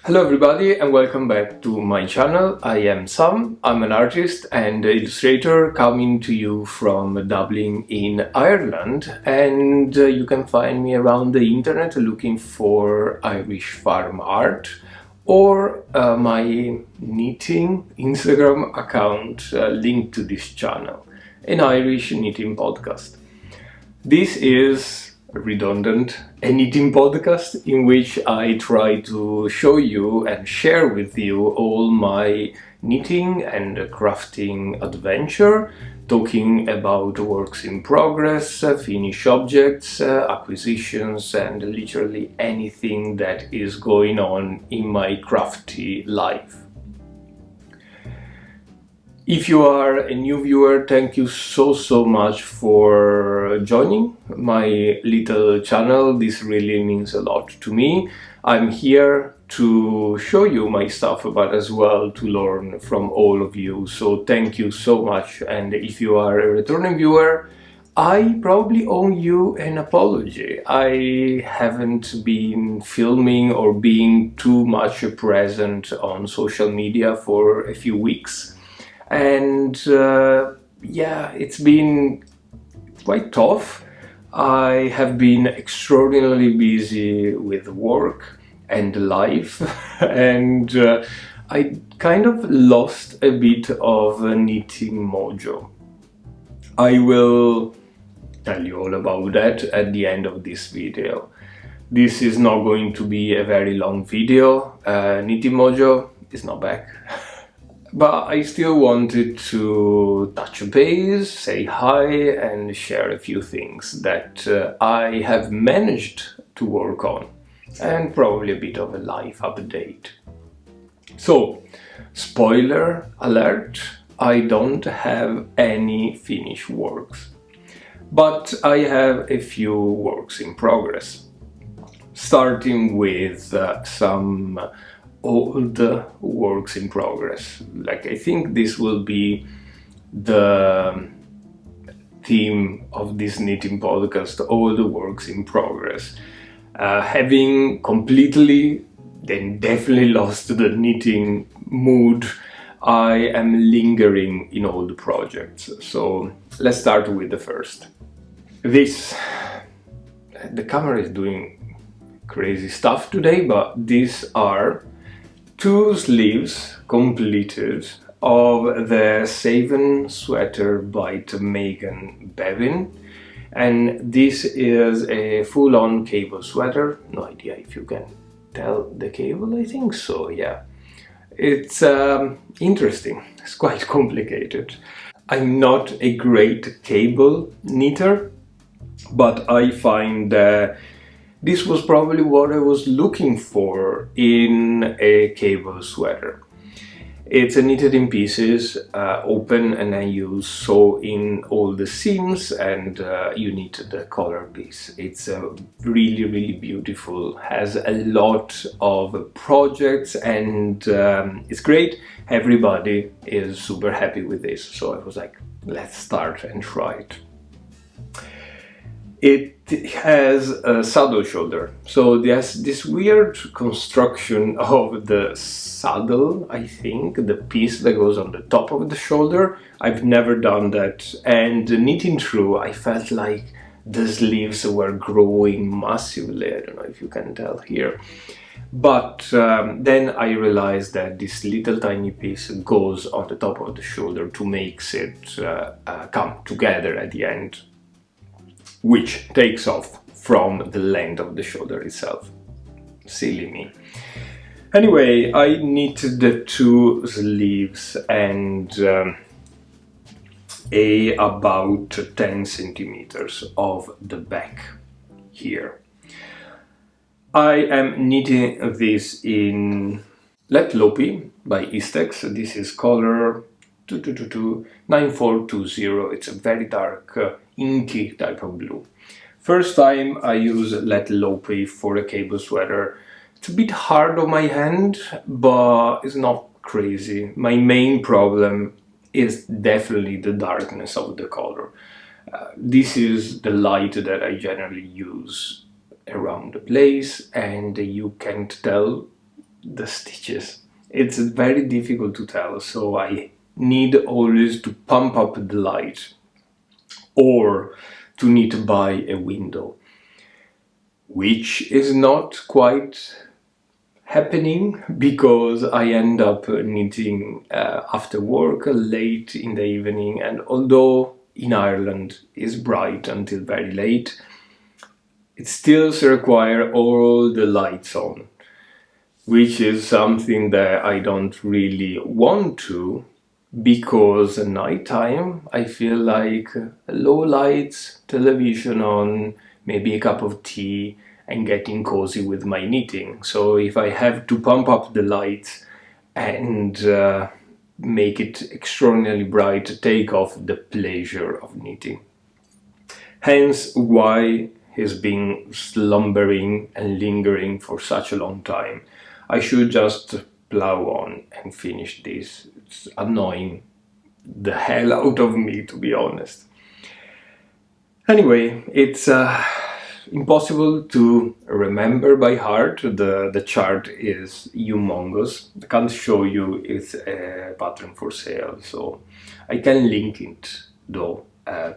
Hello everybody and welcome back to my channel. I am Sam, I'm an artist and illustrator coming to you from Dublin in Ireland, and you can find me around the internet looking for Irish farm art or my knitting Instagram account linked to this channel, an Irish knitting podcast. This is redundant, a knitting podcast in which I try to show you and share with you all my knitting and crafting adventure, talking about works in progress, finished objects, acquisitions, and literally anything that is going on in my crafty life. If you are a new viewer, thank you so much for joining my little channel. This really means a lot to me. I'm here to show you my stuff, but as well to learn from all of you. So thank you so much. And if you are a returning viewer, I probably owe you an apology. I haven't been filming or being too much present on social media for a few weeks. And it's been quite tough. I have been extraordinarily busy with work and life, and I kind of lost a bit of knitting mojo. I will tell you all about that at the end of this video. This is not going to be a very long video. Knitting mojo is not back. But I still wanted to touch base, say hi, and share a few things that I have managed to work on, and probably a bit of a life update. So, spoiler alert, I don't have any finished works, but I have a few works in progress, starting with some old works in progress. Like, I think this will be the theme of this knitting podcast, all the works in progress. Having completely then definitely lost the knitting mood, I am lingering in all the projects. So let's start with the first. The camera is doing crazy stuff today, but these are two sleeves completed of the Savin sweater by Megan Bevin, and this is a full-on cable sweater. No idea if you can tell the cable. I think so, yeah. It's interesting. It's quite complicated. I'm not a great cable knitter, but I find this was probably what I was looking for in a cable sweater. It's knitted in pieces, open, and then you sew in all the seams and you knit the collar piece. It's really beautiful, has a lot of projects, and it's great. Everybody is super happy with this, so I was like, let's start and try it. It has a saddle shoulder, so there's this weird construction of the saddle, I think, the piece that goes on the top of the shoulder. I've never done that, and knitting through, I felt like the sleeves were growing massively. I don't know if you can tell here. But then I realized that this little tiny piece goes on the top of the shoulder to make it come together at the end, which takes off from the length of the shoulder itself. Silly me. Anyway, I knitted the two sleeves and about 10 centimeters of the back here. I am knitting this in Lettlopi by Icelindic. This is color 9420. It's a very dark inky type of blue. First time I use Lettlopi for a cable sweater. It's a bit hard on my hand, but it's not crazy. My main problem is definitely the darkness of the color. This is the light that I generally use around the place, and you can't tell the stitches. It's very difficult to tell, so I need always to pump up the light or to knit by a window, which is not quite happening because I end up knitting after work late in the evening, and although in Ireland it's bright until very late, it still requires all the lights on, which is something that I don't really want to, because at night time I feel like low lights, television on, maybe a cup of tea, and getting cozy with my knitting. So if I have to pump up the lights and make it extraordinarily bright, take off the pleasure of knitting. Hence why he's been slumbering and lingering for such a long time. I should just plow on and finish this. It's annoying the hell out of me, to be honest. Anyway, it's impossible to remember by heart. The chart is humongous. I can't show you it's a pattern for sale, so I can link it though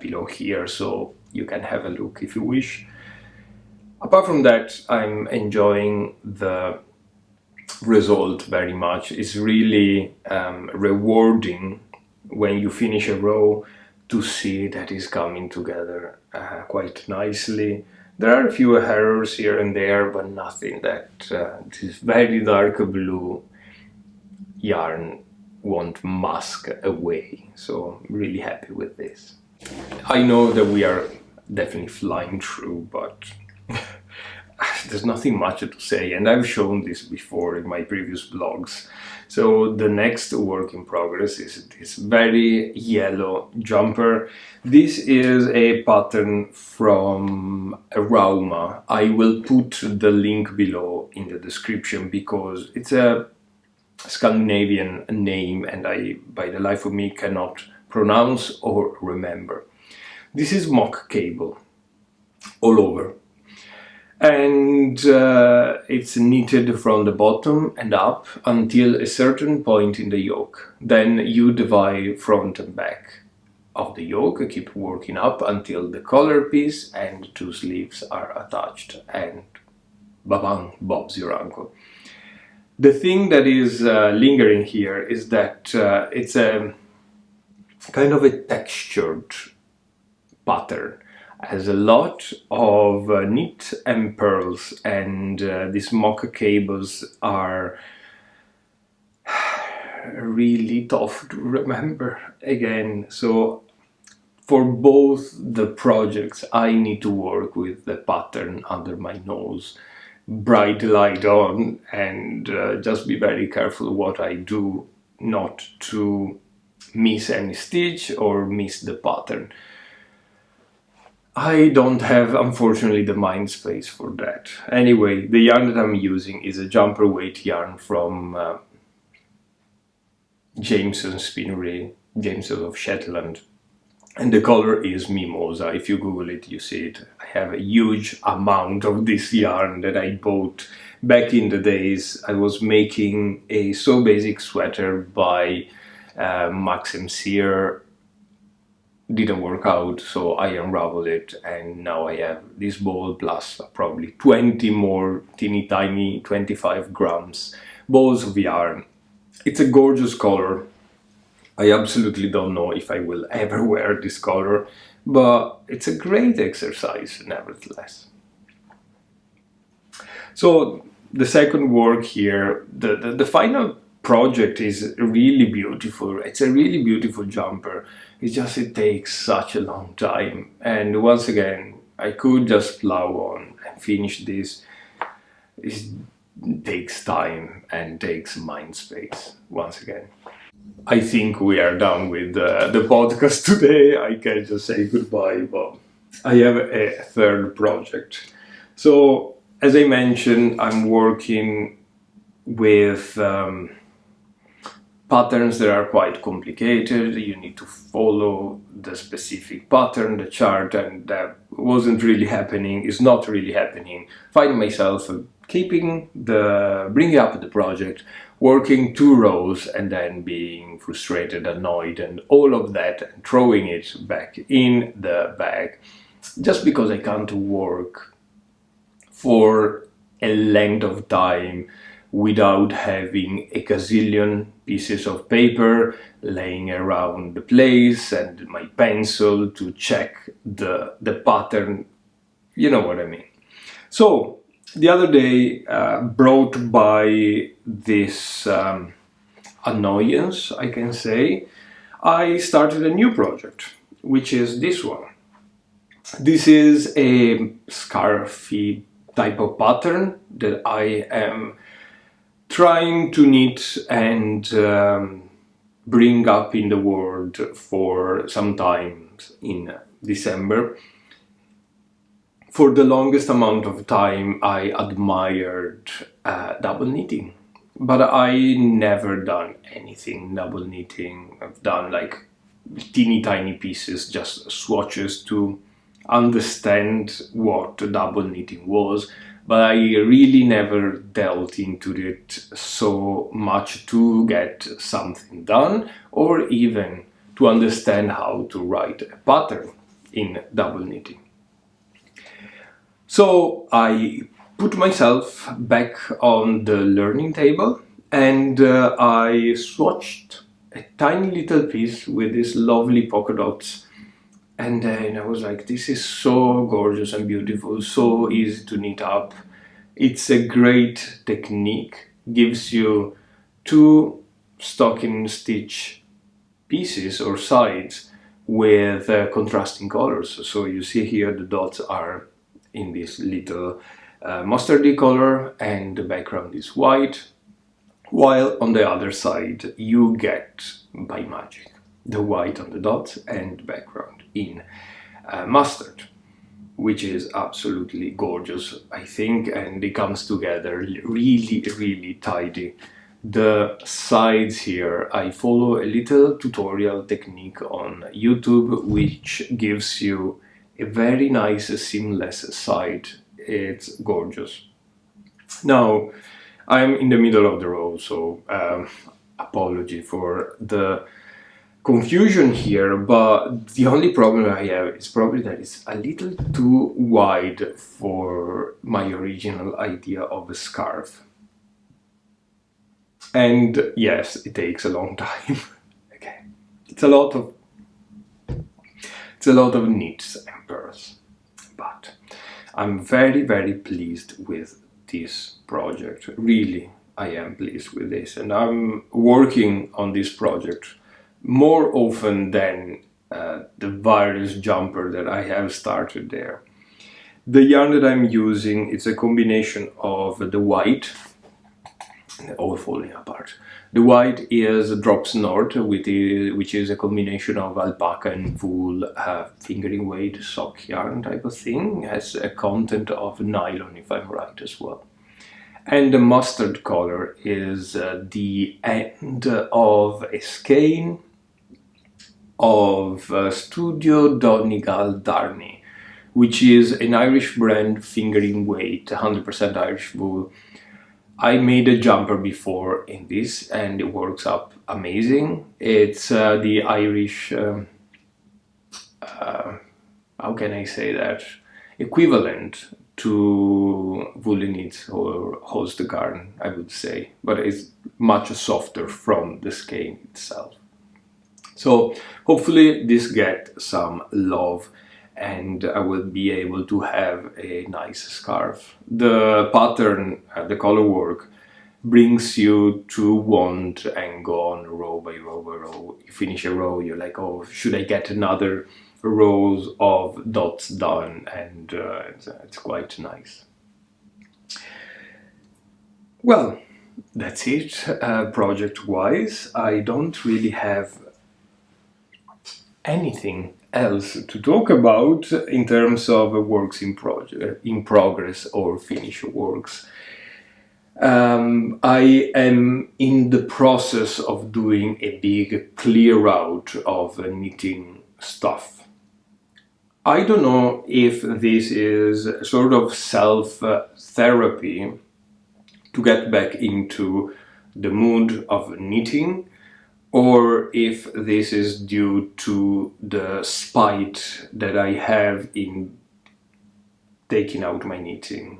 below here, so you can have a look if you wish. Apart from that, I'm enjoying the result very much. It's really rewarding when you finish a row to see that it's coming together quite nicely. There are a few errors here and there, but nothing that this very dark blue yarn won't mask away. So I'm really happy with this. I know that we are definitely flying through, but there's nothing much to say, and I've shown this before in my previous blogs. So the next work in progress is this very yellow jumper. This is a pattern from Rauma. I will put the link below in the description because it's a Scandinavian name and I, by the life of me, cannot pronounce or remember. This is mock cable all over. And it's knitted from the bottom and up until a certain point in the yoke. Then you divide front and back of the yoke, keep working up until the collar piece and two sleeves are attached, and ba-bang, bob's your uncle. The thing that is lingering here is that it's a kind of a textured pattern. Has a lot of knit and pearls, and these mock cables are really tough to remember again. So for both the projects I need to work with the pattern under my nose, bright light on, and just be very careful what I do not to miss any stitch or miss the pattern. I don't have, unfortunately, the mind space for that. Anyway, the yarn that I'm using is a jumper weight yarn from Jameson Spinnery, Jameson of Shetland. And the color is Mimosa. If you Google it, you see it. I have a huge amount of this yarn that I bought back in the days. I was making a So Basic sweater by Maxim Sear. Didn't work out, so I unraveled it, and now I have this ball plus probably 20 more teeny tiny 25 grams balls of yarn. It's a gorgeous color. I absolutely don't know if I will ever wear this color, but it's a great exercise nevertheless. So the second work here, the final project is really beautiful. It's a really beautiful jumper. It's just it takes such a long time, and once again I could just plow on and finish this. It takes time and takes mind space once again. I think we are done with the podcast today. I can just say goodbye, but I have a third project. So as I mentioned, I'm working with patterns that are quite complicated. You need to follow the specific pattern, the chart, and that wasn't really happening, is not really happening. Find myself bringing up the project, working 2 rows and then being frustrated, annoyed, and all of that, and throwing it back in the bag just because I can't work for a length of time without having a gazillion pieces of paper laying around the place and my pencil to check the pattern. You know what I mean. So the other day, brought by this annoyance, I can say, I started a new project, which is this one. This is a scarfy type of pattern that I am trying to knit and bring up in the world for some time in December. For the longest amount of time, I admired double knitting, but I never done anything double knitting. I've done like teeny tiny pieces, just swatches to understand what double knitting was, but I really never delved into it so much to get something done or even to understand how to write a pattern in double knitting. So I put myself back on the learning table and I swatched a tiny little piece with these lovely polka dots. And then I was like, this is so gorgeous and beautiful, so easy to knit up. It's a great technique, gives you 2 stocking stitch pieces or sides with contrasting colors. So you see here the dots are in this little mustardy color and the background is white, while on the other side you get, by magic, the white on the dots and background in mustard, which is absolutely gorgeous, I think, and it comes together really, really tidy. The sides here, I follow a little tutorial technique on YouTube which gives you a very nice seamless side. It's gorgeous. Now, I'm in the middle of the row, so apology for the confusion here, but the only problem I have is probably that it's a little too wide for my original idea of a scarf. And yes, it takes a long time. Okay, it's a lot of knits and purls, but I'm very, very pleased with this project. Really, I am pleased with this, and I'm working on this project more often than the various jumper that I have started there. The yarn that I'm using is a combination of the white, all falling apart. The white is Drops North, which is a combination of alpaca and wool, fingering weight sock yarn type of thing. It has a content of nylon, if I'm right, as well. And the mustard color is the end of a skein of Studio Donegal Darnay, which is an Irish brand, fingering weight, 100% Irish wool. I made a jumper before in this and it works up amazing. It's the Irish, how can I say that, equivalent to woolly knits or Holst garn, I would say, but it's much softer from the skein itself. So hopefully this gets some love and I will be able to have a nice scarf. The pattern, the color work, brings you to want and go on row by row by row. You finish a row, you're like, oh, should I get another rows of dots done? And it's quite nice. Well, that's it. Project-wise, I don't really have anything else to talk about in terms of works in progress or finished works. I am in the process of doing a big clear out of knitting stuff. I don't know if this is sort of self-therapy to get back into the mood of knitting, or if this is due to the spite that I have in taking out my knitting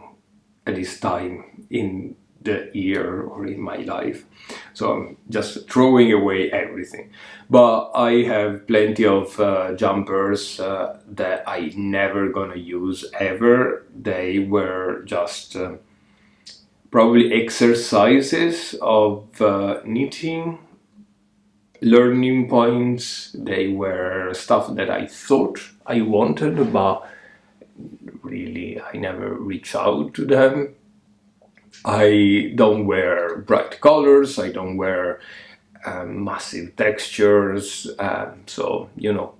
at this time in the year or in my life. So I'm just throwing away everything. But I have plenty of jumpers that I never gonna use ever. They were just probably exercises of knitting, learning points. They were stuff that I thought I wanted, but really I never reach out to them. I don't wear bright colors, I don't wear massive textures, so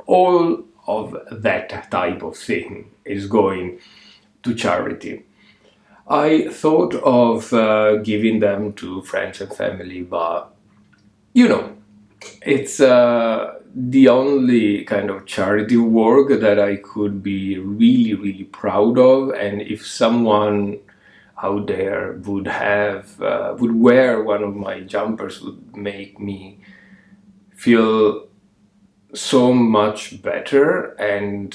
all of that type of thing is going to charity. I thought of giving them to friends and family, but it's the only kind of charity work that I could be really, really proud of. And if someone out there would wear one of my jumpers, would make me feel so much better. And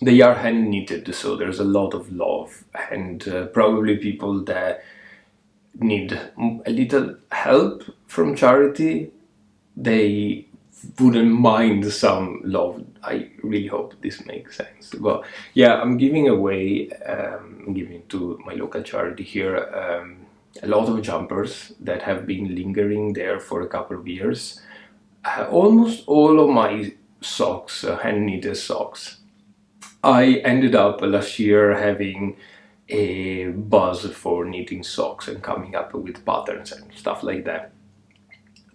they are hand knitted, so there's a lot of love, and probably people that need a little help from charity, they wouldn't mind some love. I really hope this makes sense. But yeah, I'm giving away, giving to my local charity here a lot of jumpers that have been lingering there for a couple of years. Almost all of my socks, hand knitted socks. I ended up last year having a buzz for knitting socks and coming up with patterns and stuff like that.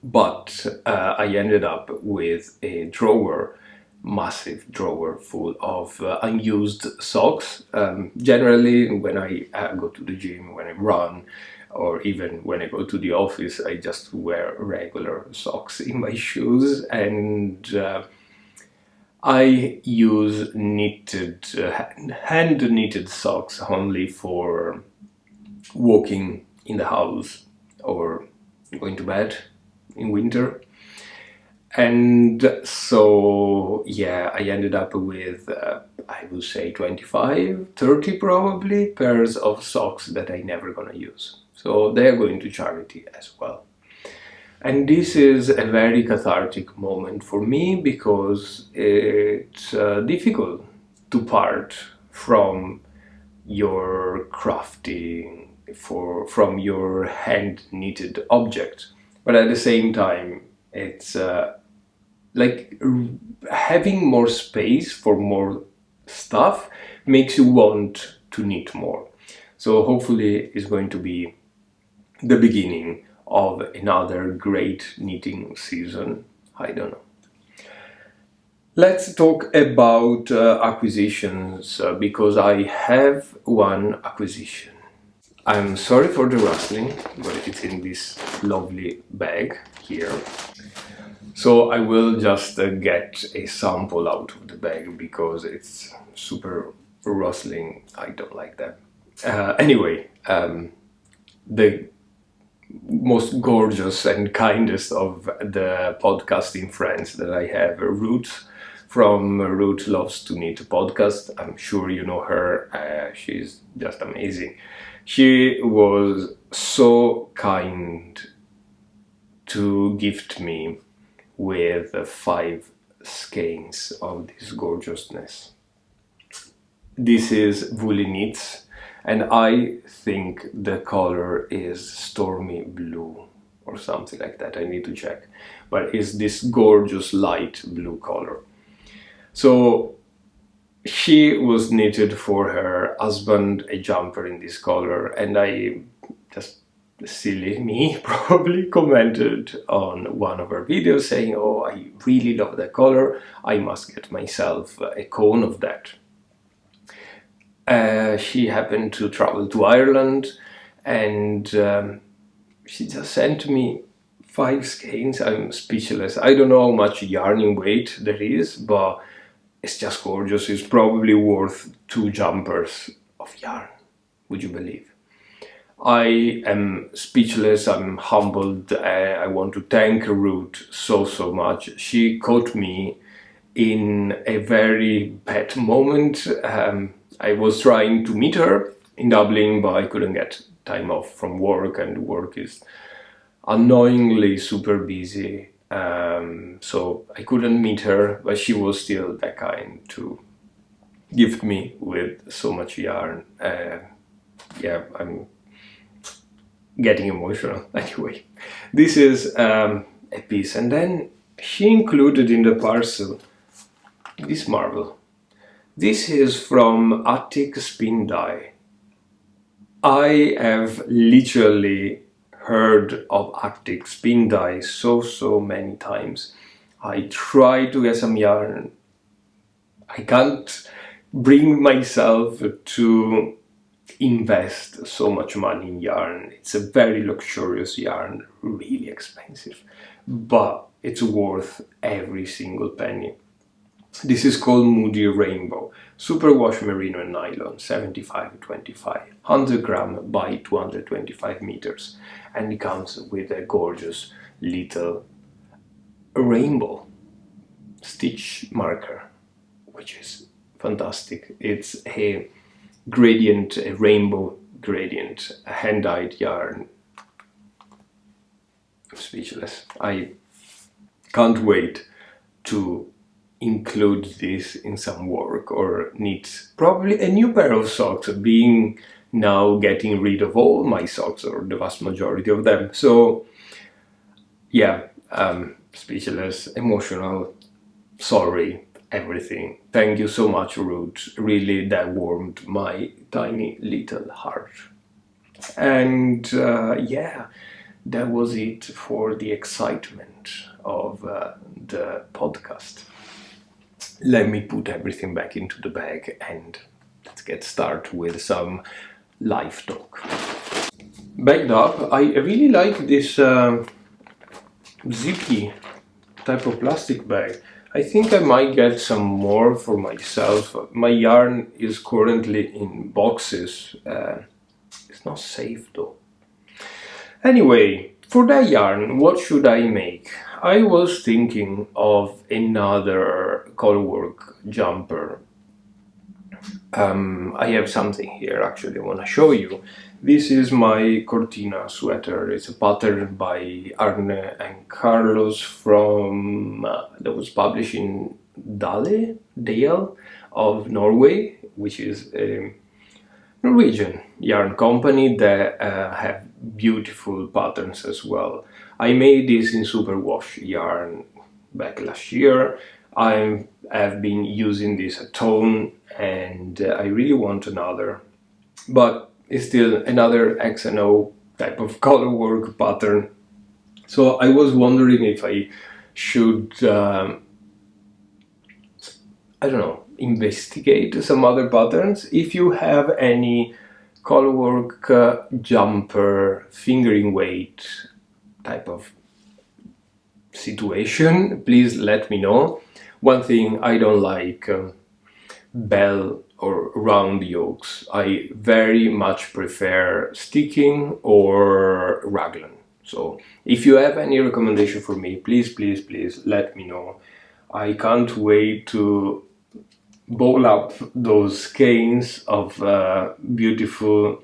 But I ended up with a drawer, massive drawer full of unused socks. Generally, when I go to the gym, when I run, or even when I go to the office, I just wear regular socks in my shoes, and I use hand knitted socks only for walking in the house or going to bed in winter. And so yeah, I ended up with I would say 25, 30 probably pairs of socks that I never gonna use. So they're going to charity as well. And this is a very cathartic moment for me, because it's difficult to part from your crafting, from your hand knitted object. But at the same time, it's like having more space for more stuff makes you want to knit more. So hopefully it's going to be the beginning of another great knitting season. I don't know. Let's talk about acquisitions, because I have one acquisition. I'm sorry for the rustling, but it's in this lovely bag here. So I will just get a sample out of the bag, because it's super rustling. I don't like that. Anyway, the most gorgeous and kindest of the podcasting friends that I have, Ruth from Ruth Loves to Knit podcast. I'm sure you know her. She's just amazing. She was so kind to gift me with 5 skeins of this gorgeousness. This is Woolly Knits, and I think the color is Stormy Blue or something like that. I need to check. But it's this gorgeous light blue color. So she was knitted for her husband a jumper in this color, and I just, silly me, probably commented on one of her videos saying, "Oh, I really love that color. I must get myself a cone of that." She happened to travel to Ireland, and she just sent me 5 skeins. I'm speechless. I don't know how much yarn weight there is, but it's just gorgeous. It's probably worth 2 jumpers of yarn. Would you believe? I am speechless, I'm humbled. I want to thank Ruth so much. She caught me in a very bad moment. I was trying to meet her in Dublin, but I couldn't get time off from work, and work is annoyingly super busy. So I couldn't meet her, but she was still that kind to gift me with so much yarn. Yeah, I'm getting emotional. Anyway, this is a piece, and then she included in the parcel this marvel. This is from Attic Spin Dye. I have literally heard of Attic Spin Dye so many times. I try to get some yarn. I can't bring myself to invest so much money in yarn. It's a very luxurious yarn, really expensive, but it's worth every single penny. This is called Moody Rainbow, superwash merino and nylon, 75-25, 100 gram by 225 meters, and it comes with a gorgeous little rainbow stitch marker, which is fantastic. It's a gradient, a rainbow gradient, a hand-dyed yarn. I'm speechless. I can't wait to include this in some work or knit probably a new pair of socks, being now getting rid of all my socks, or the vast majority of them. So yeah, speechless, emotional, sorry, everything. Thank you so much, Ruth. Really, that warmed my tiny little heart. And yeah, that was it for the excitement of the podcast. Let me put everything back into the bag and let's get started with some live talk. Backed up, I really like this zippy type of plastic bag. I think I might get some more for myself. My yarn is currently in boxes. It's not safe though. Anyway, for that yarn, what should I make? I was thinking of another colorwork jumper. I have something here actually I want to show you. This is my Cortina sweater. It's a pattern by Arne and Carlos from that was published in Dale of Norway, which is a Norwegian yarn company that have beautiful patterns as well. I made this in superwash yarn back last year. I have been using this a ton, and I really want another, but it's still another X and O type of colorwork pattern. So I was wondering if I should, I don't know, investigate some other patterns. If you have any colorwork jumper fingering weight type of situation, please let me know. One thing I don't like, bell or round yokes. I very much prefer sticking or raglan. So if you have any recommendation for me, please let me know. I can't wait to bowl up those skeins of beautiful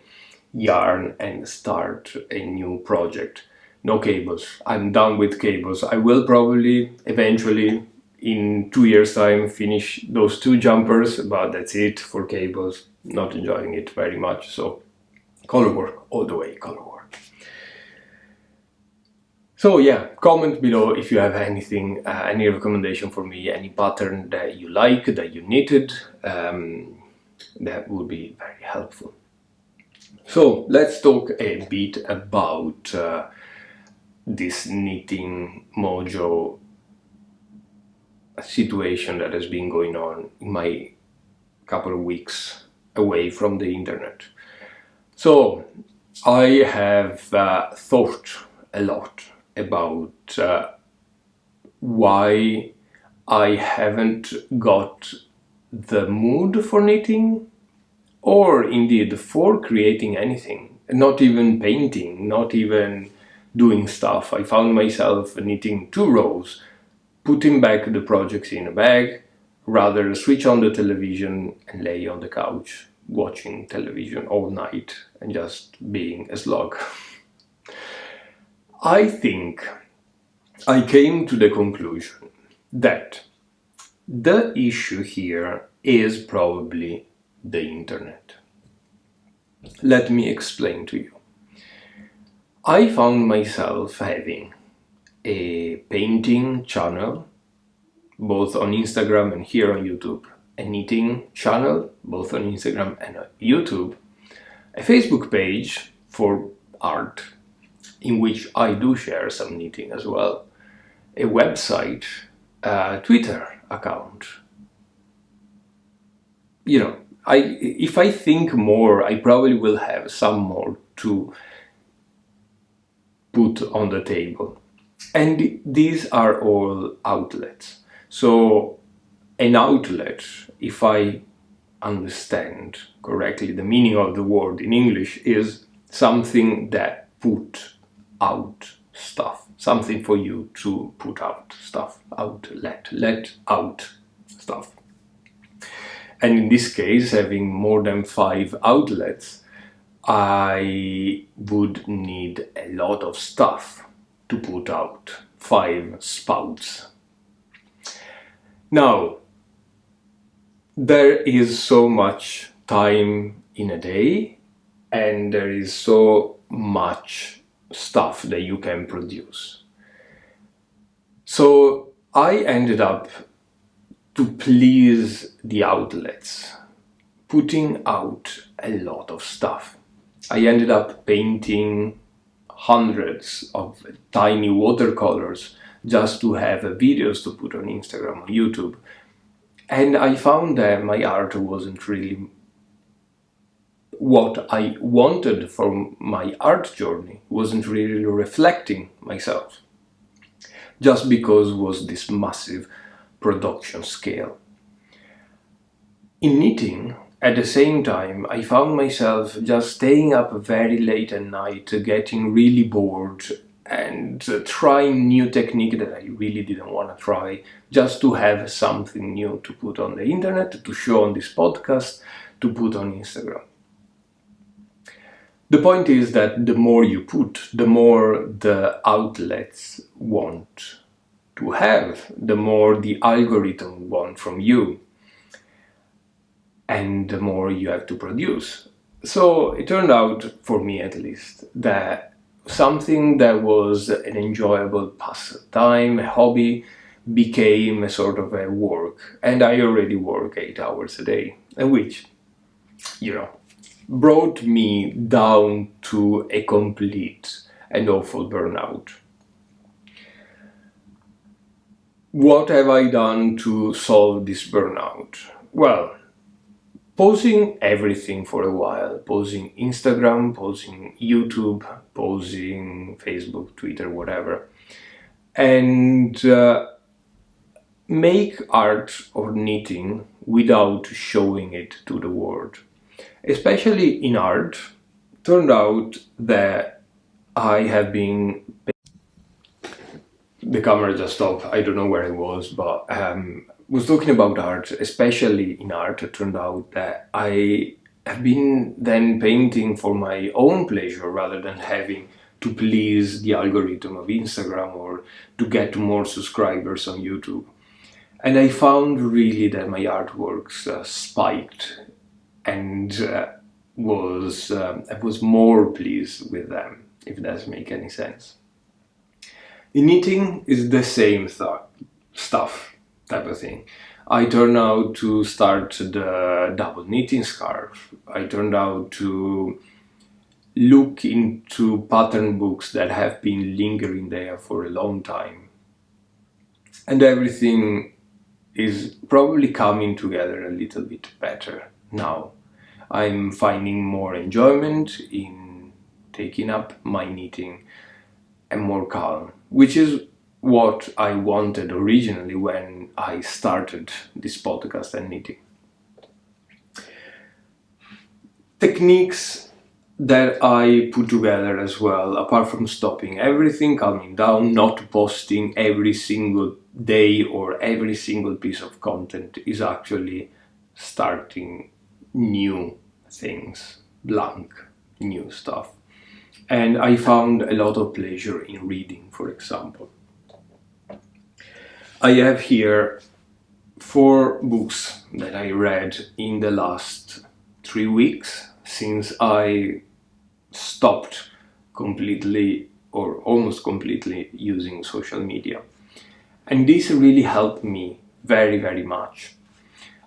yarn and start a new project. No cables. I'm done with cables. I will probably eventually in 2 years time finish those 2 jumpers, but that's it for cables. Not enjoying it very much. So colorwork all the way, colorwork. So yeah, comment below if you have anything, any recommendation for me, any pattern that you like, that you knitted. That would be very helpful. So let's talk a bit about this knitting mojo situation that has been going on in my couple of weeks away from the internet. So I have thought a lot about why I haven't got the mood for knitting, or indeed for creating anything not even painting, not even doing stuff. I found myself knitting 2 rows, putting back the projects in a bag, rather switch on the television and lay on the couch watching television all night and just being a slog. I think I came to the conclusion that the issue here is probably the internet. Let me explain to you. I found myself having a painting channel, both on Instagram and here on YouTube, a knitting channel, both on Instagram and on YouTube, a Facebook page for art, in which I do share some knitting as well, a website, a Twitter account. If I think more, I probably will have some more to put on the table. And these are all outlets. So an outlet, if I understand correctly the meaning of the word in English, is something that put out stuff, something for you to put out stuff, outlet, let out stuff. And in this case, having more than 5 outlets, I would need a lot of stuff to put out, 5 spouts. Now, there is so much time in a day, and there is so much stuff that you can produce. So I ended up, to please the outlets, putting out a lot of stuff. I ended up painting hundreds of tiny watercolors just to have videos to put on Instagram or YouTube. And I found that my art wasn't really what I wanted for my art journey, wasn't really reflecting myself, just because it was this massive production scale. In knitting, at the same time, I found myself just staying up very late at night, getting really bored and trying new technique that I really didn't want to try, just to have something new to put on the internet, to show on this podcast, to put on Instagram. The point is that the more you put, the more the outlets want to have, the more the algorithm want from you, and the more you have to produce. So it turned out, for me at least, that something that was an enjoyable pastime, a hobby, became a sort of a work. And I already work 8 hours a day, and which, brought me down to a complete and awful burnout. What have I done to solve this burnout? Well, pausing everything for a while, pausing Instagram, pausing YouTube, pausing Facebook, Twitter, whatever, and make art or knitting without showing it to the world. Especially in art, turned out that I have been... The camera just stopped, I don't know where it was, but was talking about art, especially in art. It turned out that I have been then painting for my own pleasure rather than having to please the algorithm of Instagram or to get more subscribers on YouTube. And I found really that my artworks spiked, and I was more pleased with them, if that doesn't make any sense. In knitting is the same stuff, type of thing. I turned out to start the double knitting scarf. I turned out to look into pattern books that have been lingering there for a long time. And everything is probably coming together a little bit better now. I'm finding more enjoyment in taking up my knitting and more calm, which is what I wanted originally when I started this podcast and knitting. Techniques that I put together as well, apart from stopping everything, calming down, not posting every single day or every single piece of content, is actually starting new things, blank, new stuff. And I found a lot of pleasure in reading, for example. I have here 4 books that I read in the last 3 weeks since I stopped completely or almost completely using social media. And this really helped me very, very much.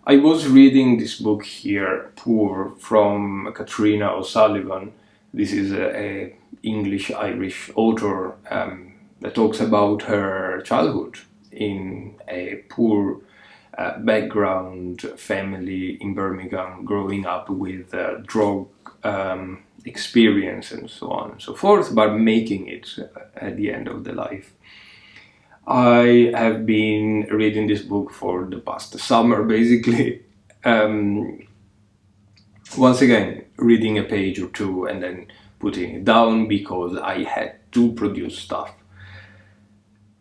I was reading this book here, Poor, from Katrina O'Sullivan. This is a English-Irish author that talks about her childhood in a poor background family in Birmingham, growing up with drug experience and so on and so forth, but making it at the end of the life. I have been reading this book for the past summer, basically. Once again, reading a page or two and then putting it down because I had to produce stuff.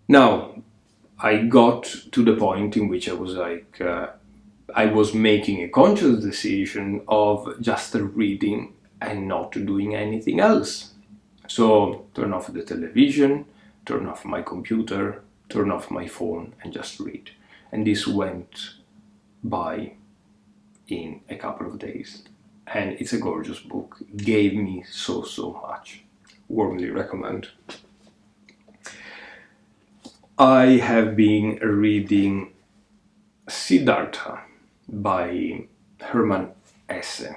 Now, I got to the point in which I was like, I was making a conscious decision of just reading and not doing anything else. So, turn off the television, turn off my computer, turn off my phone and just read. And this went by in a couple of days. And it's a gorgeous book. It gave me so much. Warmly recommend. I have been reading Siddhartha by Hermann Hesse.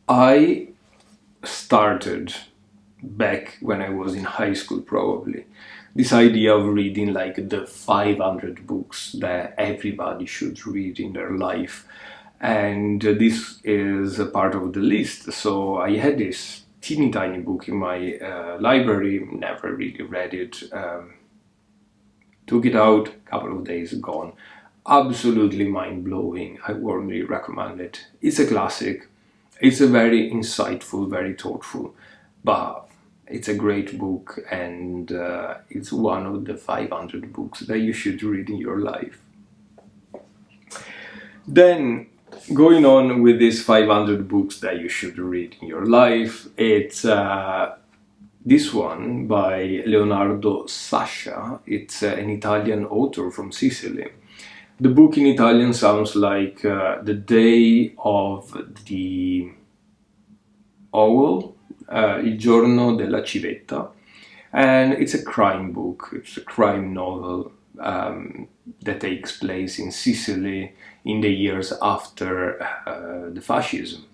I started back when I was in high school, probably, this idea of reading like the 500 books that everybody should read in their life. And this is a part of the list. So I had this teeny tiny book in my library, never really read it. Took it out, a couple of days gone. Absolutely mind-blowing. I warmly recommend it. It's a classic. It's a very insightful, very thoughtful, but it's a great book, and it's one of the 500 books that you should read in your life. Then, going on with these 500 books that you should read in your life, it's this one by Leonardo Sciascia. It's an Italian author from Sicily. The book in Italian sounds like The Day of the Owl, Il giorno della civetta, and it's a crime book. It's a crime novel that takes place in Sicily in the years after the fascism.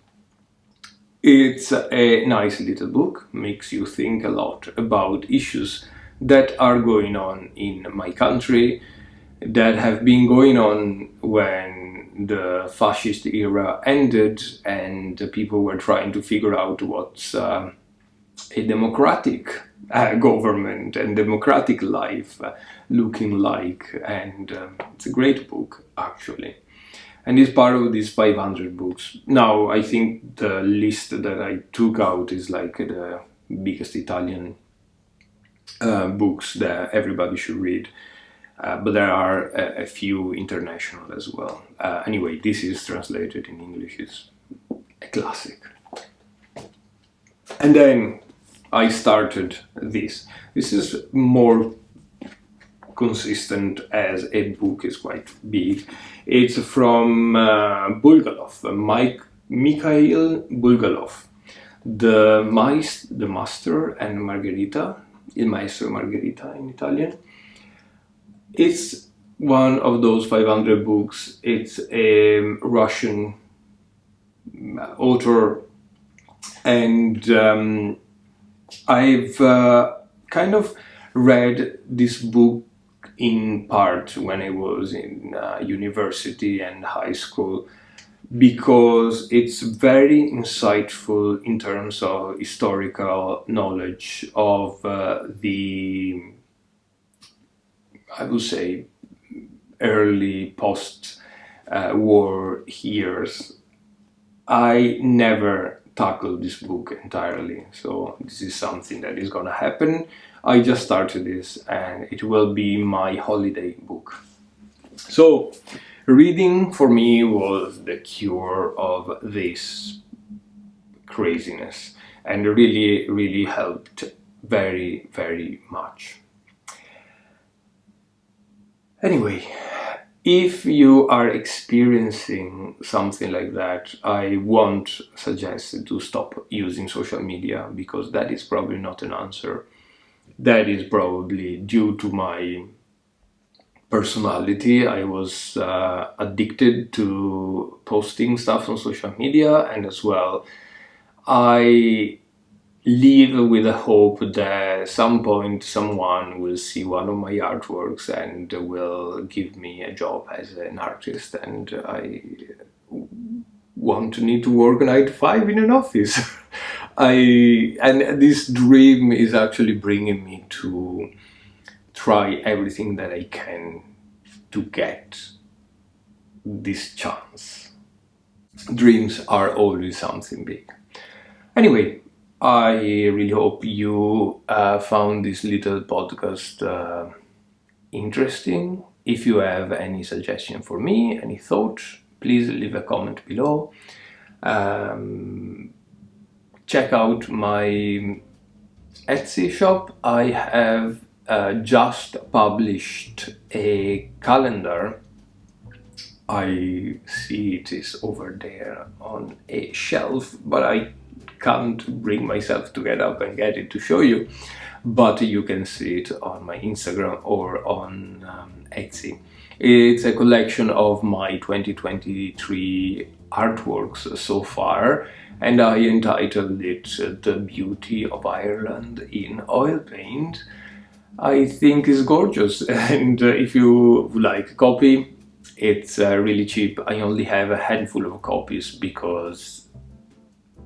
It's a nice little book, makes you think a lot about issues that are going on in my country, that have been going on when the fascist era ended and people were trying to figure out what's a democratic government and democratic life looking like. And it's a great book, actually. And it's part of these 500 books. Now, I think the list that I took out is like the biggest Italian books that everybody should read. But there are a few international as well. Anyway, this is translated in English. It's a classic. And then I started this. This is more consistent as a book, is quite big. It's from Bulgakov, Mikhail Bulgakov, the Master and Margherita, Il Maestro e Margherita in Italian. It's one of those 500 books. It's a Russian author, and I've kind of read this book in part when I was in university and high school, because it's very insightful in terms of historical knowledge of the, I would say, early post-war years. I never tackle this book entirely. So this is something that is gonna happen. I just started this and it will be my holiday book. So reading for me was the cure of this craziness and really, really helped very, very much. Anyway, if you are experiencing something like that, I won't suggest to stop using social media, because that is probably not an answer. That is probably due to my personality. I was addicted to posting stuff on social media, and as well, I live with the hope that at some point someone will see one of my artworks and will give me a job as an artist, and I won't need to work 9 to 5 in an office. And this dream is actually bringing me to try everything that I can to get this chance. Dreams are always something big. Anyway, I really hope you found this little podcast interesting. If you have any suggestion for me, any thought, please leave a comment below. Check out my Etsy shop. I have just published a calendar. I see it is over there on a shelf, but I can't bring myself to get up and get it to show you, but you can see it on my Instagram or on Etsy. It's a collection of my 2023 artworks so far, and I entitled it The Beauty of Ireland in Oil Paint. I think it's gorgeous, and if you would like a copy, it's really cheap. I only have a handful of copies because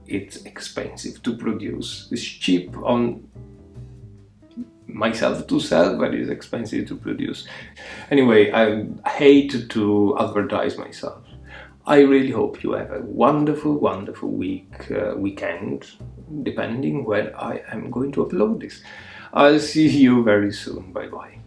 it's expensive to produce. It's cheap on myself to sell, but it's expensive to produce. Anyway, I hate to advertise myself. I really hope you have a wonderful, wonderful weekend, depending when I am going to upload this. I'll see you very soon. Bye bye.